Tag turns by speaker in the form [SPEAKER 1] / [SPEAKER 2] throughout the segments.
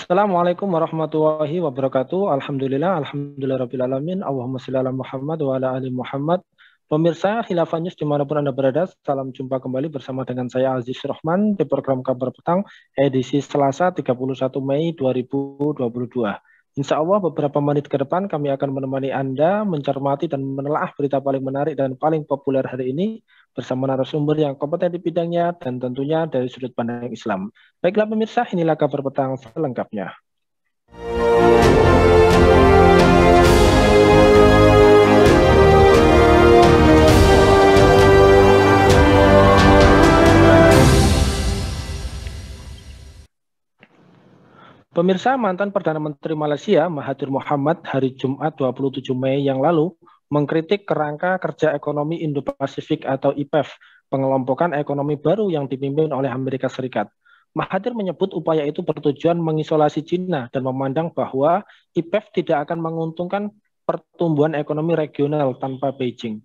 [SPEAKER 1] Assalamualaikum warahmatullahi wabarakatuh. Alhamdulillah rabbil alamin. Allahumma shalli ala Muhammad wa ala ali Muhammad. Pemirsa Khilafah News dimanapun Anda berada, salam jumpa kembali bersama dengan saya Aziz Rahman di program Kabar Petang edisi Selasa 31 Mei 2022. Insya Allah beberapa menit ke depan kami akan menemani Anda mencermati dan menelaah berita paling menarik dan paling populer hari ini bersama narasumber yang kompeten di bidangnya dan tentunya dari sudut pandang Islam. Baiklah pemirsa, inilah Kabar Petang selengkapnya. Pemirsa, mantan Perdana Menteri Malaysia Mahathir Mohamad hari Jumat 27 Mei yang lalu mengkritik kerangka kerja ekonomi Indo-Pasifik atau IPEF, pengelompokan ekonomi baru yang dipimpin oleh Amerika Serikat. Mahathir menyebut upaya itu bertujuan mengisolasi Cina dan memandang bahwa IPEF tidak akan menguntungkan pertumbuhan ekonomi regional tanpa Beijing.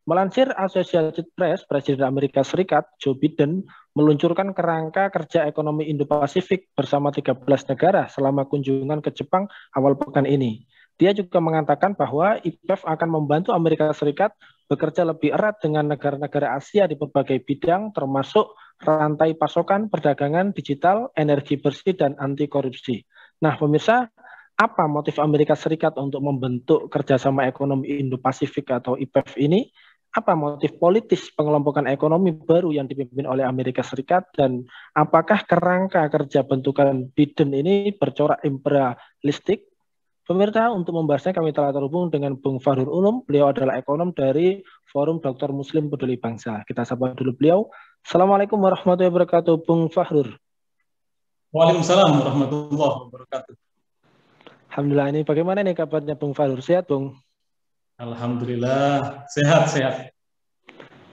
[SPEAKER 1] Melansir Associated Press, Presiden Amerika Serikat Joe Biden meluncurkan kerangka kerja ekonomi Indo-Pasifik bersama 13 negara selama kunjungan ke Jepang awal pekan ini. Dia juga mengatakan bahwa IPEF akan membantu Amerika Serikat bekerja lebih erat dengan negara-negara Asia di berbagai bidang termasuk rantai pasokan, perdagangan, digital, energi bersih, dan anti korupsi. Nah, pemirsa, apa motif Amerika Serikat untuk membentuk kerjasama ekonomi Indo-Pasifik atau IPEF ini? Apa motif politis pengelompokan ekonomi baru yang dipimpin oleh Amerika Serikat, dan apakah kerangka kerja bentukan Biden ini bercorak imperialistik? Pemirsa, untuk membahasnya kami telah terhubung dengan Bung Fahrur Ulum. Beliau adalah ekonom dari Forum Dr. Muslim Peduli Bangsa. Kita sapa dulu beliau. Assalamualaikum warahmatullahi wabarakatuh, Bung Fahrur.
[SPEAKER 2] Waalaikumsalam warahmatullahi wabarakatuh.
[SPEAKER 1] Alhamdulillah, ini bagaimana nih kabarnya Bung Fahrur? Sehat, Bung?
[SPEAKER 2] Alhamdulillah, sehat.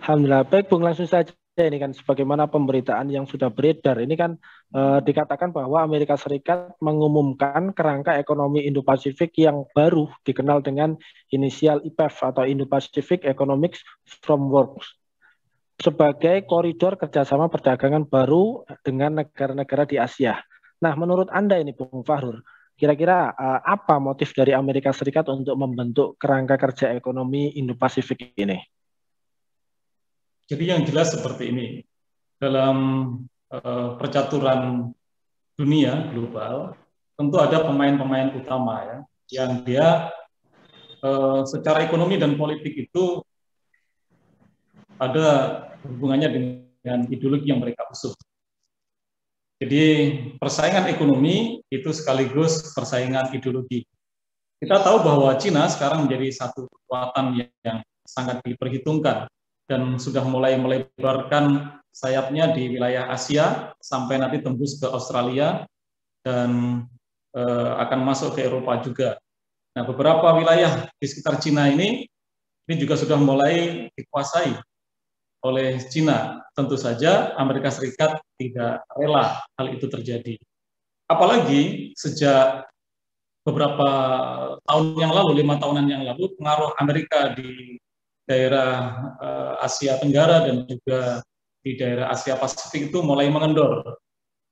[SPEAKER 1] Alhamdulillah, baik Bung, langsung saja. Ini kan sebagaimana pemberitaan yang sudah beredar, ini kan dikatakan bahwa Amerika Serikat mengumumkan kerangka ekonomi Indo-Pasifik yang baru dikenal dengan inisial IPEF atau Indo-Pacific Economic Framework sebagai koridor kerjasama perdagangan baru dengan negara-negara di Asia. Nah, menurut Anda ini Bung Fahrur, kira-kira apa motif dari Amerika Serikat untuk membentuk kerangka kerja ekonomi Indo-Pasifik ini?
[SPEAKER 2] Jadi yang jelas seperti ini, dalam percaturan dunia global, tentu ada pemain-pemain utama ya, yang dia secara ekonomi dan politik itu ada hubungannya dengan ideologi yang mereka usung. Jadi persaingan ekonomi itu sekaligus persaingan ideologi. Kita tahu bahwa Cina sekarang menjadi satu kekuatan yang sangat diperhitungkan dan sudah mulai melebarkan sayapnya di wilayah Asia sampai nanti tembus ke Australia dan akan masuk ke Eropa juga. Nah, beberapa wilayah di sekitar Cina ini juga sudah mulai dikuasai oleh Cina. Tentu saja Amerika Serikat tidak rela hal itu terjadi. Apalagi sejak beberapa tahun yang lalu, 5 tahunan yang lalu, pengaruh Amerika di daerah Asia Tenggara dan juga di daerah Asia Pasifik itu mulai mengendor.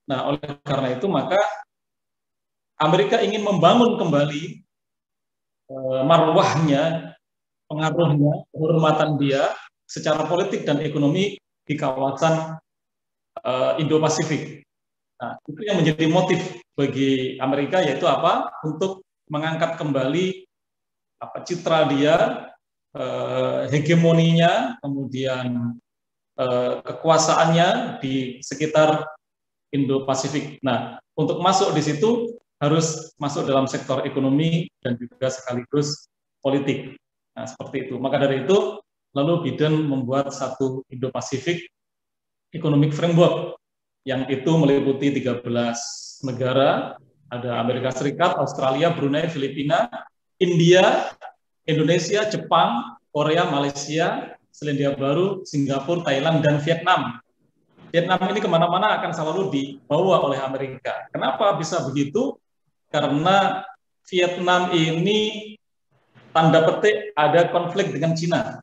[SPEAKER 2] Nah, oleh karena itu maka Amerika ingin membangun kembali marwahnya, pengaruhnya, kehormatan dia secara politik dan ekonomi di kawasan Indo-Pasifik. Nah, itu yang menjadi motif bagi Amerika, yaitu apa? Untuk mengangkat kembali citra dia, hegemoninya, kemudian kekuasaannya di sekitar Indo-Pasifik. Nah, untuk masuk di situ harus masuk dalam sektor ekonomi dan juga sekaligus politik. Nah, seperti itu. Maka dari itu, lalu Biden membuat satu Indo-Pasifik Economic Framework yang itu meliputi 13 negara, ada Amerika Serikat, Australia, Brunei, Filipina, India, Indonesia, Jepang, Korea, Malaysia, Selandia Baru, Singapura, Thailand, dan Vietnam. Vietnam ini kemana-mana akan selalu dibawa oleh Amerika. Kenapa bisa begitu? Karena Vietnam ini tanda petik ada konflik dengan Cina.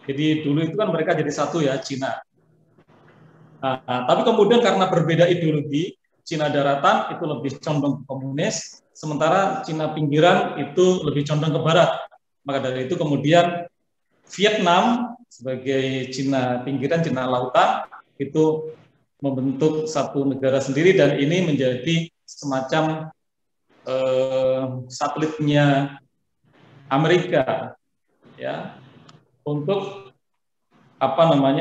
[SPEAKER 2] Jadi dulu itu kan mereka jadi satu ya, Cina. Nah, tapi kemudian karena berbeda ideologi, Cina daratan itu lebih condong ke komunis, sementara Cina pinggiran itu lebih condong ke barat. Maka dari itu kemudian Vietnam sebagai Cina pinggiran, Cina lautan itu membentuk satu negara sendiri, dan ini menjadi semacam satelitnya Amerika, ya, untuk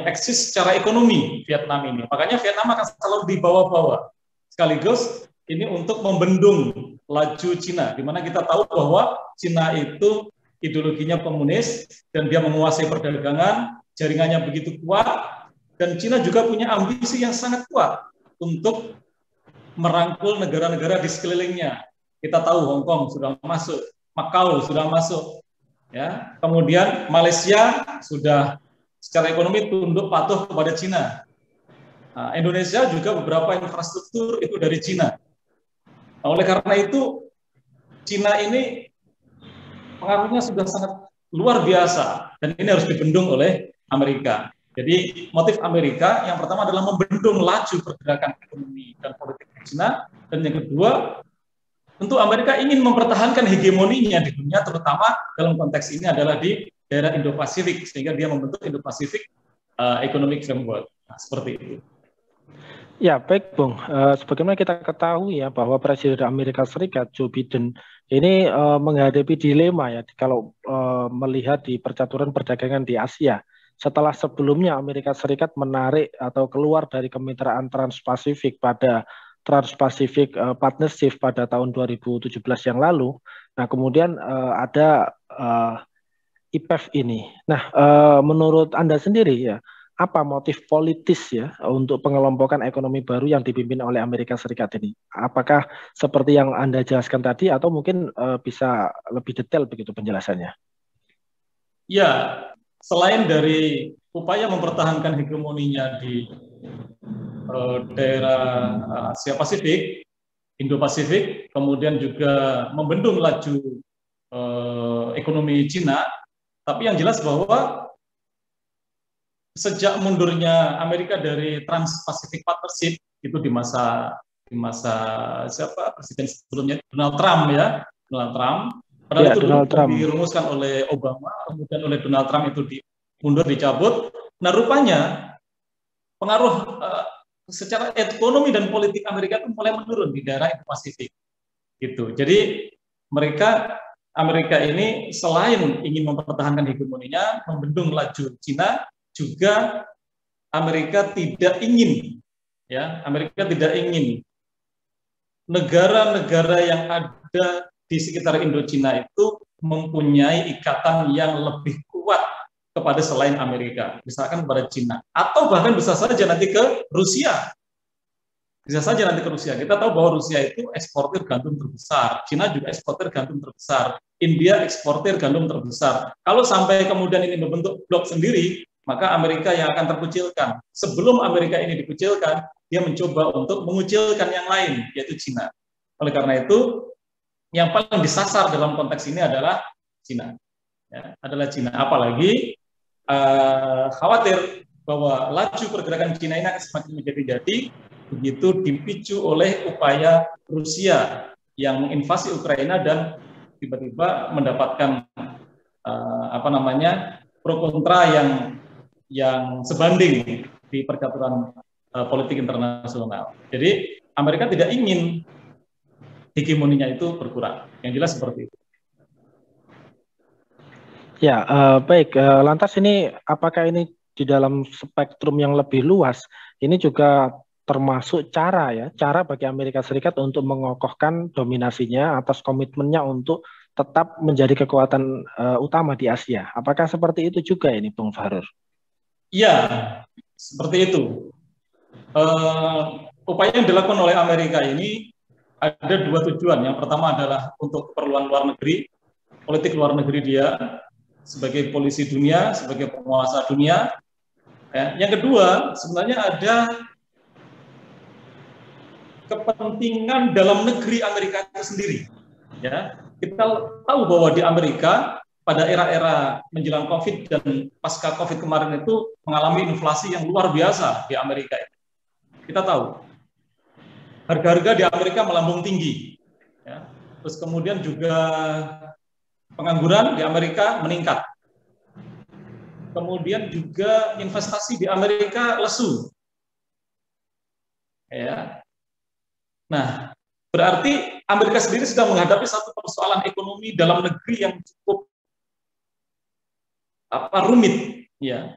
[SPEAKER 2] eksis secara ekonomi Vietnam ini. Makanya Vietnam akan selalu dibawa-bawa. Sekaligus ini untuk membendung laju Cina, di mana kita tahu bahwa Cina itu ideologinya komunis dan dia menguasai perdagangan, jaringannya begitu kuat, dan Cina juga punya ambisi yang sangat kuat untuk merangkul negara-negara di sekelilingnya. Kita tahu Hong Kong sudah masuk, Macau sudah masuk, ya. Kemudian Malaysia sudah secara ekonomi tunduk patuh kepada Cina. Nah, Indonesia juga beberapa infrastruktur itu dari Cina. Nah, oleh karena itu, Cina ini pengaruhnya sudah sangat luar biasa, dan ini harus dibendung oleh Amerika. Jadi motif Amerika yang pertama adalah membendung laju pergerakan ekonomi dan politik Cina, dan yang kedua, tentu Amerika ingin mempertahankan hegemoninya di dunia, terutama dalam konteks ini adalah di daerah Indo-Pasifik, sehingga dia membentuk Indo-Pacific Economic Framework. Nah, seperti itu.
[SPEAKER 1] Ya, baik, Bung. Sebagaimana kita ketahui ya bahwa Presiden Amerika Serikat Joe Biden ini menghadapi dilema ya kalau melihat di percaturan perdagangan di Asia. Setelah sebelumnya Amerika Serikat menarik atau keluar dari kemitraan Trans-Pasifik pada Trans-Pacific Partnership pada tahun 2017 yang lalu. Nah, kemudian ada IPEF ini. Nah, menurut Anda sendiri ya, apa motif politis ya untuk pengelompokan ekonomi baru yang dipimpin oleh Amerika Serikat ini? Apakah seperti yang Anda jelaskan tadi, atau mungkin bisa lebih detail begitu penjelasannya?
[SPEAKER 2] Ya, selain dari upaya mempertahankan hegemoninya di daerah Asia Pasifik, Indo-Pasifik, kemudian juga membendung laju ekonomi Cina, tapi yang jelas bahwa sejak mundurnya Amerika dari Trans-Pacific Partnership itu di masa siapa presiden sebelumnya, Donald Trump ya, Donald Trump. Padahal ya, itu dirumuskan oleh Obama, kemudian oleh Donald Trump itu mundur, dicabut. Nah, rupanya pengaruh secara ekonomi dan politik Amerika itu mulai menurun di daerah Indo-Pasifik. Gitu. Jadi Amerika ini selain ingin mempertahankan hegemoninya, membendung laju Cina, juga Amerika tidak ingin negara-negara yang ada di sekitar Indochina itu mempunyai ikatan yang lebih kuat kepada selain Amerika, misalkan kepada Cina, atau bahkan bisa saja nanti ke Rusia. Bisa saja nanti ke Rusia. Kita tahu bahwa Rusia itu eksportir gandum terbesar, Cina juga eksportir gandum terbesar, India eksportir gandum terbesar. Kalau sampai kemudian ini membentuk blok sendiri, maka Amerika yang akan terkucilkan. Sebelum Amerika ini dikucilkan, dia mencoba untuk mengucilkan yang lain, yaitu Cina. Oleh karena itu, yang paling disasar dalam konteks ini adalah Cina. Ya, adalah Cina. Apalagi khawatir bahwa laju pergerakan Cina ini akan semakin menjadi-jadi begitu dipicu oleh upaya Rusia yang menginvasi Ukraina dan tiba-tiba mendapatkan pro kontra yang sebanding di percaturan politik internasional. Jadi Amerika tidak ingin hegemoninya itu berkurang. Yang jelas seperti itu.
[SPEAKER 1] Ya, baik. Lantas ini apakah ini di dalam spektrum yang lebih luas, ini juga termasuk cara bagi Amerika Serikat untuk mengokohkan dominasinya atas komitmennya untuk tetap menjadi kekuatan utama di Asia. Apakah seperti itu juga ini, Bung Fahrur?
[SPEAKER 2] Iya, seperti itu. Upaya yang dilakukan oleh Amerika ini ada dua tujuan. Yang pertama adalah untuk keperluan luar negeri, politik luar negeri dia sebagai polisi dunia, sebagai penguasa dunia. Ya. Yang kedua, sebenarnya ada kepentingan dalam negeri Amerika itu sendiri. Ya. Kita tahu bahwa di Amerika pada era-era menjelang COVID dan pasca COVID kemarin itu mengalami inflasi yang luar biasa di Amerika. Kita tahu. harga-harga di Amerika melambung tinggi. Ya. Terus kemudian juga pengangguran di Amerika meningkat. Kemudian juga investasi di Amerika lesu. Ya. Nah, berarti Amerika sendiri sedang menghadapi satu persoalan ekonomi dalam negeri yang cukup rumit. Ya.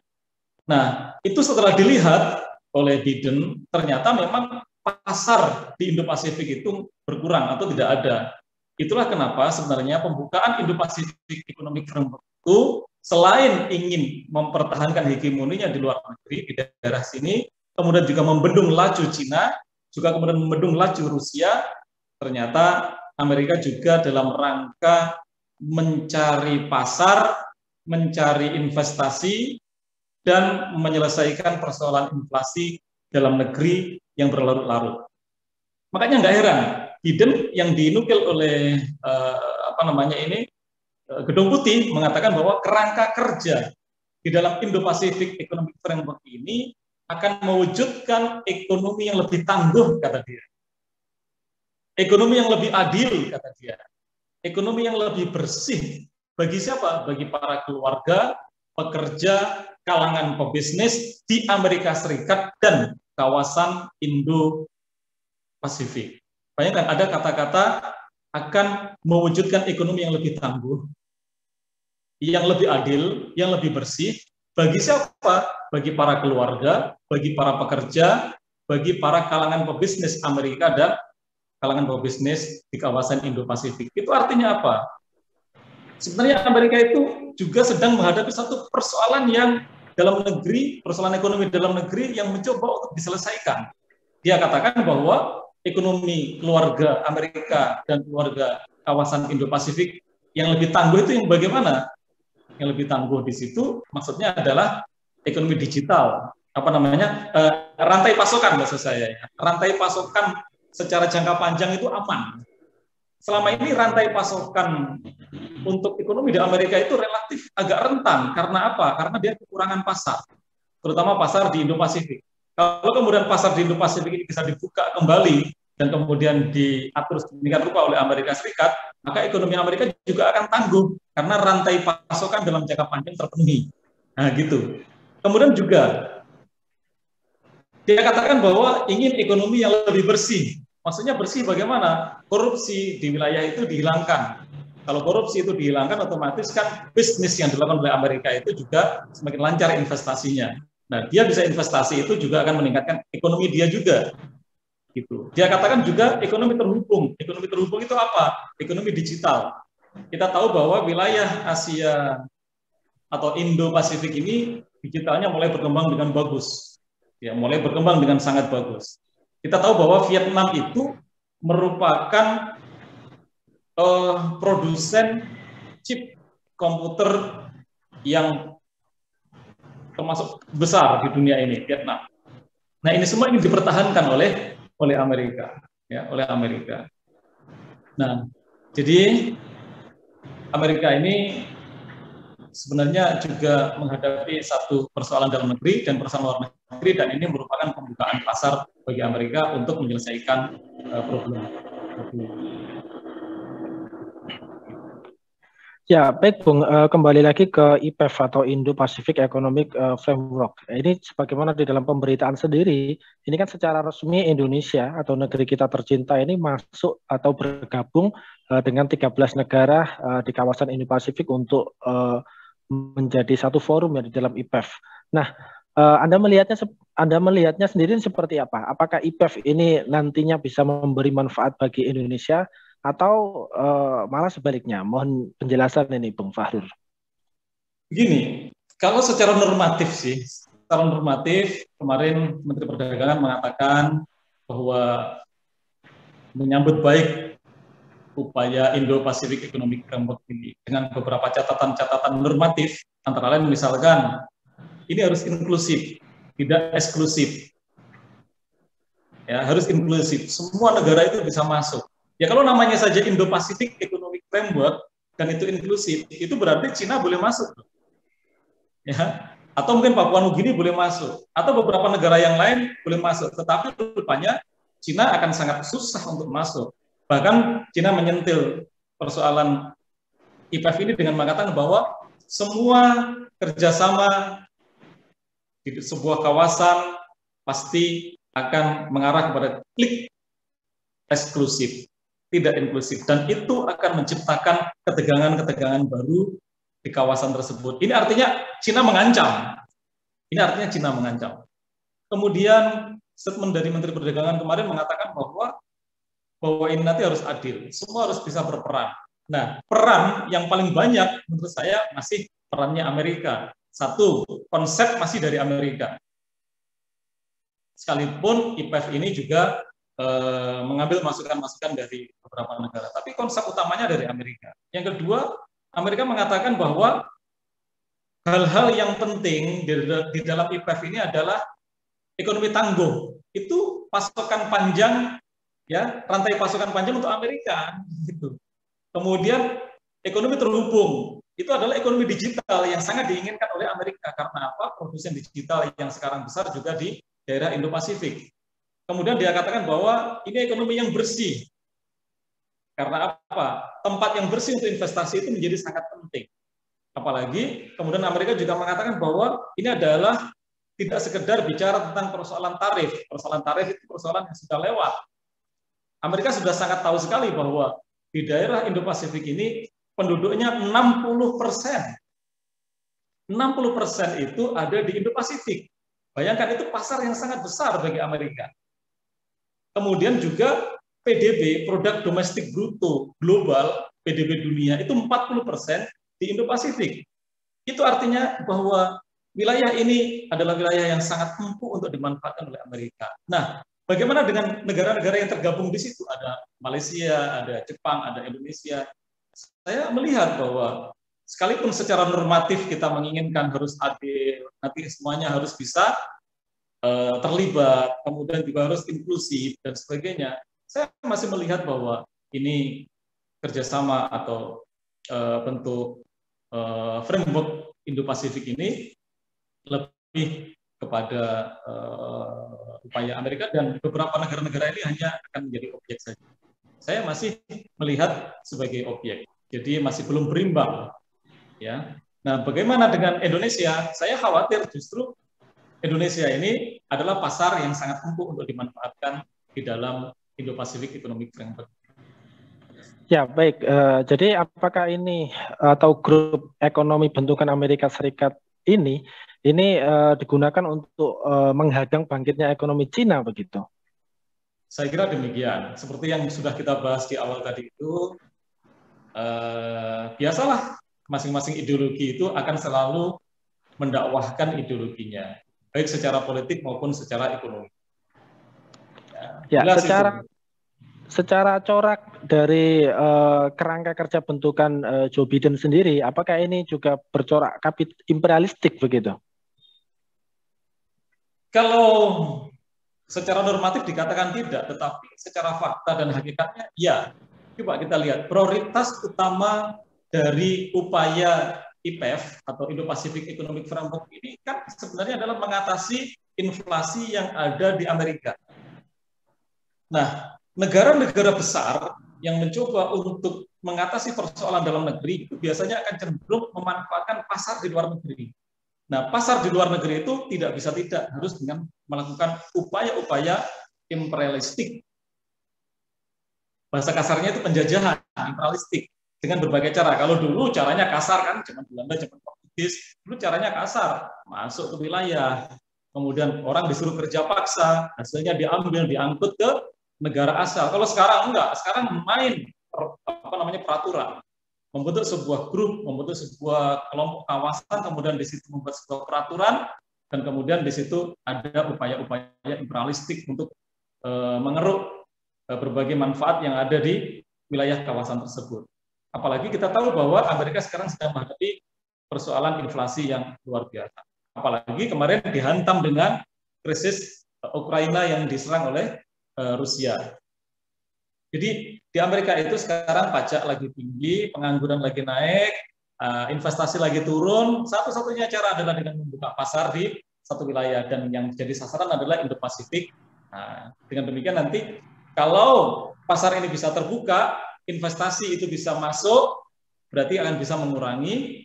[SPEAKER 2] Nah, itu setelah dilihat oleh Biden, ternyata memang pasar di Indo-Pasifik itu berkurang atau tidak ada. Itulah kenapa sebenarnya pembukaan Indo-Pasifik Economic Framework itu selain ingin mempertahankan hegemoninya di luar negeri, di daerah sini, kemudian juga membendung laju Cina, juga kemudian membendung laju Rusia, ternyata Amerika juga dalam rangka mencari pasar, mencari investasi, dan menyelesaikan persoalan inflasi dalam negeri yang berlarut-larut. Makanya nggak heran, Biden yang dinukil oleh Gedung Putih mengatakan bahwa kerangka kerja di dalam Indo-Pacific Economic Framework ini akan mewujudkan ekonomi yang lebih tangguh, kata dia. Ekonomi yang lebih adil, kata dia. Ekonomi yang lebih bersih. Bagi siapa? Bagi para keluarga, pekerja, kalangan pebisnis di Amerika Serikat dan kawasan Indo-Pasifik. Bayangkan ada kata-kata akan mewujudkan ekonomi yang lebih tangguh, yang lebih adil, yang lebih bersih. Bagi siapa? Bagi para keluarga, bagi para pekerja, bagi para kalangan pebisnis Amerika dan kalangan pebisnis di kawasan Indo-Pasifik. Itu artinya apa? Sebenarnya Amerika itu juga sedang menghadapi satu persoalan yang dalam negeri, persoalan ekonomi dalam negeri yang mencoba untuk diselesaikan. Dia katakan bahwa ekonomi keluarga Amerika dan keluarga kawasan Indo-Pasifik yang lebih tangguh itu yang bagaimana? Yang lebih tangguh di situ maksudnya adalah ekonomi digital, rantai pasokan maksud saya ya. Rantai pasokan secara jangka panjang itu aman. Selama ini rantai pasokan untuk ekonomi di Amerika itu relatif agak rentan. Karena apa? Karena dia kekurangan pasar, terutama pasar di Indo-Pasifik. Kalau kemudian pasar di Indo-Pasifik ini bisa dibuka kembali dan kemudian diatur sedemikian rupa oleh Amerika Serikat, maka ekonomi Amerika juga akan tangguh karena rantai pasokan dalam jangka panjang terpenuhi. Nah, gitu. Kemudian juga dia katakan bahwa ingin ekonomi yang lebih bersih. Maksudnya bersih bagaimana? Korupsi di wilayah itu dihilangkan. Kalau korupsi itu dihilangkan, otomatis kan bisnis yang dilakukan oleh Amerika itu juga semakin lancar investasinya. Nah, dia bisa investasi itu juga akan meningkatkan ekonomi dia juga. Gitu. Dia katakan juga ekonomi terhubung. Ekonomi terhubung itu apa? Ekonomi digital. Kita tahu bahwa wilayah Asia atau Indo-Pasifik ini digitalnya mulai berkembang dengan bagus. Ya, mulai berkembang dengan sangat bagus. Kita tahu bahwa Vietnam itu merupakan produsen chip komputer yang termasuk besar di dunia ini, Vietnam. Nah, ini semua ini dipertahankan oleh Amerika, ya, oleh Amerika. Nah, jadi Amerika ini sebenarnya juga menghadapi satu persoalan dalam negeri dan persoalan luar negeri, dan ini merupakan pembukaan pasar bagi Amerika untuk menyelesaikan problem.
[SPEAKER 1] Ya, baik Bung, kembali lagi ke IPEF atau Indo-Pacific Economic Framework. Ini sebagaimana di dalam pemberitaan sendiri, ini kan secara resmi Indonesia atau negeri kita tercinta ini masuk atau bergabung dengan 13 negara di kawasan Indo-Pasifik untuk menjadi satu forum ya di dalam IPEF. Nah, Anda melihatnya sendiri seperti apa? Apakah IPEF ini nantinya bisa memberi manfaat bagi Indonesia atau malah sebaliknya? Mohon penjelasan ini, Bung Fahrur.
[SPEAKER 2] Begini, kalau secara normatif sih, secara normatif kemarin Menteri Perdagangan mengatakan bahwa menyambut baik upaya Indo-Pacific Economic Framework ini dengan beberapa catatan-catatan normatif, antara lain misalkan ini harus inklusif, tidak eksklusif. Ya, harus inklusif. Semua negara itu bisa masuk. Ya kalau namanya saja Indo-Pacific Economic Framework dan itu inklusif, itu berarti Cina boleh masuk. Ya, atau mungkin Papua Nugini boleh masuk, atau beberapa negara yang lain boleh masuk. Tetapi rupanya Cina akan sangat susah untuk masuk. Bahkan Cina menyentil persoalan IPEF ini dengan mengatakan bahwa semua kerjasama di sebuah kawasan pasti akan mengarah kepada klik eksklusif, tidak inklusif, dan itu akan menciptakan ketegangan-ketegangan baru di kawasan tersebut. Ini artinya Cina mengancam. Ini artinya Cina mengancam. Kemudian statement dari Menteri Perdagangan kemarin mengatakan bahwa ini nanti harus adil, semua harus bisa berperan. Nah, peran yang paling banyak menurut saya masih perannya Amerika. Satu, konsep masih dari Amerika. Sekalipun IPEF ini juga mengambil masukan-masukan dari beberapa negara, tapi konsep utamanya dari Amerika. Yang kedua, Amerika mengatakan bahwa hal-hal yang penting di dalam IPEF ini adalah ekonomi tangguh. Itu pasokan panjang, ya, rantai pasokan panjang untuk Amerika, gitu. Kemudian ekonomi terhubung, itu adalah ekonomi digital yang sangat diinginkan oleh Amerika. Karena apa? Produsen digital yang sekarang besar juga di daerah Indo-Pasifik. Kemudian dia katakan bahwa ini ekonomi yang bersih. Karena apa? Tempat yang bersih untuk investasi itu menjadi sangat penting. Apalagi kemudian Amerika juga mengatakan bahwa ini adalah tidak sekedar bicara tentang persoalan tarif. Persoalan tarif itu persoalan yang sudah lewat. Amerika sudah sangat tahu sekali bahwa di daerah Indo-Pasifik ini penduduknya 60%. 60% itu ada di Indo-Pasifik. Bayangkan itu pasar yang sangat besar bagi Amerika. Kemudian juga PDB, produk domestik bruto global, PDB dunia itu 40% di Indo-Pasifik. Itu artinya bahwa wilayah ini adalah wilayah yang sangat empuk untuk dimanfaatkan oleh Amerika. Nah, bagaimana dengan negara-negara yang tergabung di situ? Ada Malaysia, ada Jepang, ada Indonesia. Saya melihat bahwa sekalipun secara normatif kita menginginkan harus adil, nanti semuanya harus bisa terlibat, kemudian juga harus inklusif dan sebagainya. Saya masih melihat bahwa ini kerjasama atau bentuk framework Indo-Pasifik ini lebih kepada upaya Amerika, dan beberapa negara-negara ini hanya akan menjadi objek saja. Saya masih melihat sebagai objek, jadi masih belum berimbang. Ya. Nah, bagaimana dengan Indonesia? Saya khawatir justru Indonesia ini adalah pasar yang sangat empuk untuk dimanfaatkan di dalam Indo-Pasifik Economic Framework.
[SPEAKER 1] Ya, baik. Jadi apakah ini atau grup ekonomi bentukan Amerika Serikat ini digunakan untuk menghadang bangkitnya ekonomi Cina begitu?
[SPEAKER 2] Saya kira demikian. Seperti yang sudah kita bahas di awal tadi itu, biasalah masing-masing ideologi itu akan selalu mendakwahkan ideologinya, baik secara politik maupun secara ekonomi.
[SPEAKER 1] Ya, secara corak dari kerangka kerja bentukan Joe Biden sendiri, apakah ini juga bercorak imperialistik begitu?
[SPEAKER 2] Kalau secara normatif dikatakan tidak, tetapi secara fakta dan hakikatnya ya. Coba kita lihat prioritas utama dari upaya IPEF atau Indo-Pacific Economic Framework ini kan sebenarnya adalah mengatasi inflasi yang ada di Amerika. Nah, negara-negara besar yang mencoba untuk mengatasi persoalan dalam negeri itu biasanya akan cenderung memanfaatkan pasar di luar negeri. Nah, pasar di luar negeri itu tidak bisa tidak harus dengan melakukan upaya-upaya imperialistik. Bahasa kasarnya itu penjajahan imperialistik dengan berbagai cara. Kalau dulu caranya kasar kan, zaman Belanda, zaman Portugis, dulu caranya kasar, masuk ke wilayah, kemudian orang disuruh kerja paksa, hasilnya diambil, diangkut ke negara asal. Kalau sekarang enggak, sekarang main peraturan, membentuk sebuah grup, membentuk sebuah kelompok kawasan, kemudian di situ membuat sebuah peraturan, dan kemudian di situ ada upaya-upaya imperialistik untuk mengeruk berbagai manfaat yang ada di wilayah kawasan tersebut. Apalagi kita tahu bahwa Amerika sekarang sedang menghadapi persoalan inflasi yang luar biasa. Apalagi kemarin dihantam dengan krisis Ukraina yang diserang oleh Rusia. Jadi di Amerika itu sekarang pajak lagi tinggi, pengangguran lagi naik, investasi lagi turun. Satu-satunya cara adalah dengan membuka pasar di satu wilayah, dan yang jadi sasaran adalah Indo-Pasifik Nah, dengan demikian nanti kalau pasar ini bisa terbuka, investasi itu bisa masuk, berarti akan bisa mengurangi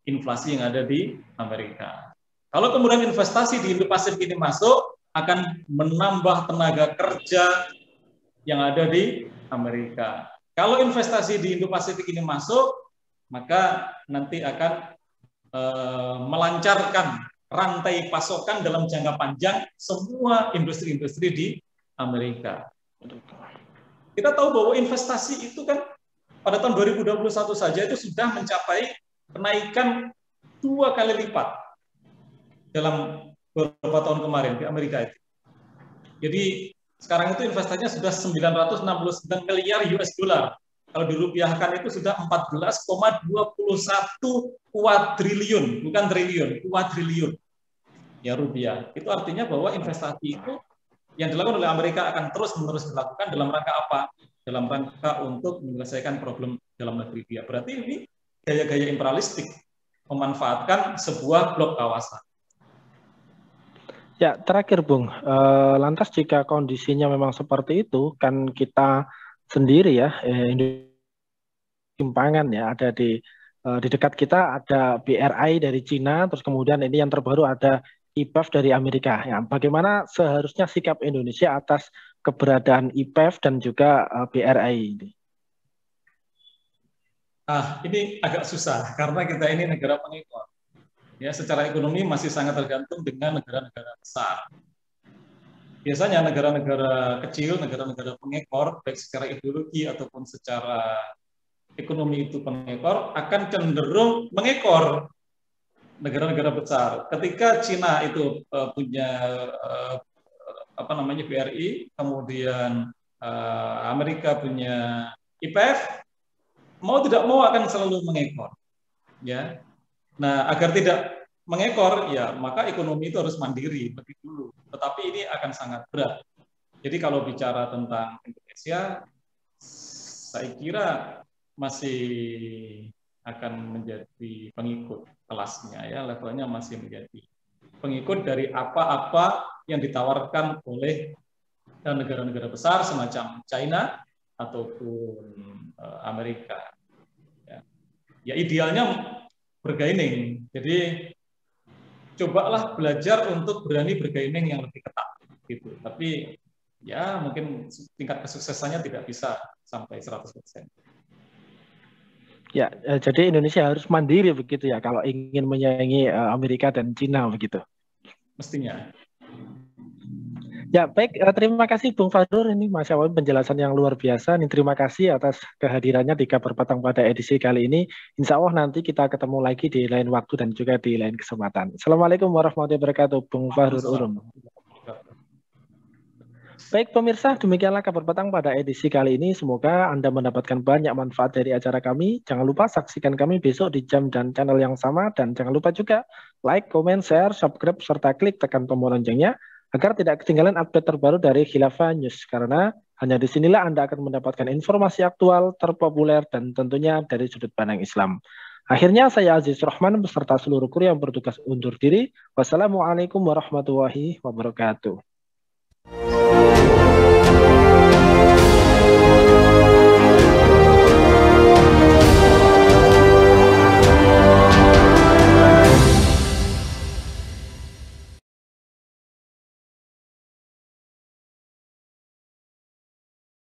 [SPEAKER 2] inflasi yang ada di Amerika. Kalau kemudian investasi di Indo-Pasifik ini masuk, akan menambah tenaga kerja yang ada di Amerika. Kalau investasi di Indo-Pasifik ini masuk, maka nanti akan melancarkan rantai pasokan dalam jangka panjang semua industri-industri di Amerika. Kita tahu bahwa investasi itu kan pada tahun 2021 saja itu sudah mencapai kenaikan 2 kali lipat dalam beberapa tahun kemarin di Amerika itu. Jadi sekarang itu investasinya sudah 969 miliar US dollar. Kalau dirupiahkan itu sudah 14,21 kuadriliun, bukan triliun, kuadriliun ya rupiah. Itu artinya bahwa investasi itu yang dilakukan oleh Amerika akan terus-menerus dilakukan dalam rangka apa? Dalam rangka untuk menyelesaikan problem dalam negeri dia. Berarti ini gaya-gaya imperialistik, memanfaatkan sebuah blok kawasan.
[SPEAKER 1] Ya, terakhir Bung, lantas jika kondisinya memang seperti itu, kan kita sendiri ya, timpangan ya, ada di dekat kita ada BRI dari Cina, terus kemudian ini yang terbaru ada IPEF dari Amerika. Ya, bagaimana seharusnya sikap Indonesia atas keberadaan IPEF dan juga BRI ini?
[SPEAKER 2] Ini agak susah karena kita ini negara pengekspor. Ya, secara ekonomi masih sangat tergantung dengan negara-negara besar. Biasanya negara-negara kecil, negara-negara pengekspor, baik secara ideologi ataupun secara ekonomi itu pengekspor, akan cenderung mengekspor negara-negara besar. Ketika Cina itu punya BRI, kemudian Amerika punya IPEF, mau tidak mau akan selalu mengekspor. Ya. Nah, agar tidak mengekor, ya maka ekonomi itu harus mandiri lebih dulu. Tetapi ini akan sangat berat. Jadi kalau bicara tentang Indonesia, saya kira masih akan menjadi pengikut kelasnya, ya levelnya masih menjadi pengikut dari apa-apa yang ditawarkan oleh negara-negara besar semacam China ataupun Amerika. Ya idealnya bergaining. Jadi cobalah belajar untuk berani bergaining yang lebih ketat gitu. Tapi ya mungkin tingkat kesuksesannya tidak bisa sampai 100%.
[SPEAKER 1] Ya, jadi Indonesia harus mandiri begitu ya kalau ingin menyaingi Amerika dan Cina begitu.
[SPEAKER 2] Mestinya.
[SPEAKER 1] Ya, baik. Terima kasih Bung Fadrur. Ini Masya Allah penjelasan yang luar biasa. Ini terima kasih atas kehadirannya di Kabar Petang pada edisi kali ini. Insya Allah nanti kita ketemu lagi di lain waktu dan juga di lain kesempatan. Assalamualaikum warahmatullahi wabarakatuh, Bung Fadrur Urum. Baik pemirsa, demikianlah Kabar Petang pada edisi kali ini. Semoga Anda mendapatkan banyak manfaat dari acara kami. Jangan lupa saksikan kami besok di jam dan channel yang sama. Dan jangan lupa juga like, comment, share, subscribe, serta klik tekan tombol loncengnya agar tidak ketinggalan update terbaru dari Khilafah News. Karena hanya di sinilah Anda akan mendapatkan informasi aktual, terpopuler, dan tentunya dari sudut pandang Islam. Akhirnya saya Aziz Rahman beserta seluruh kru yang bertugas undur diri. Wassalamualaikum warahmatullahi wabarakatuh.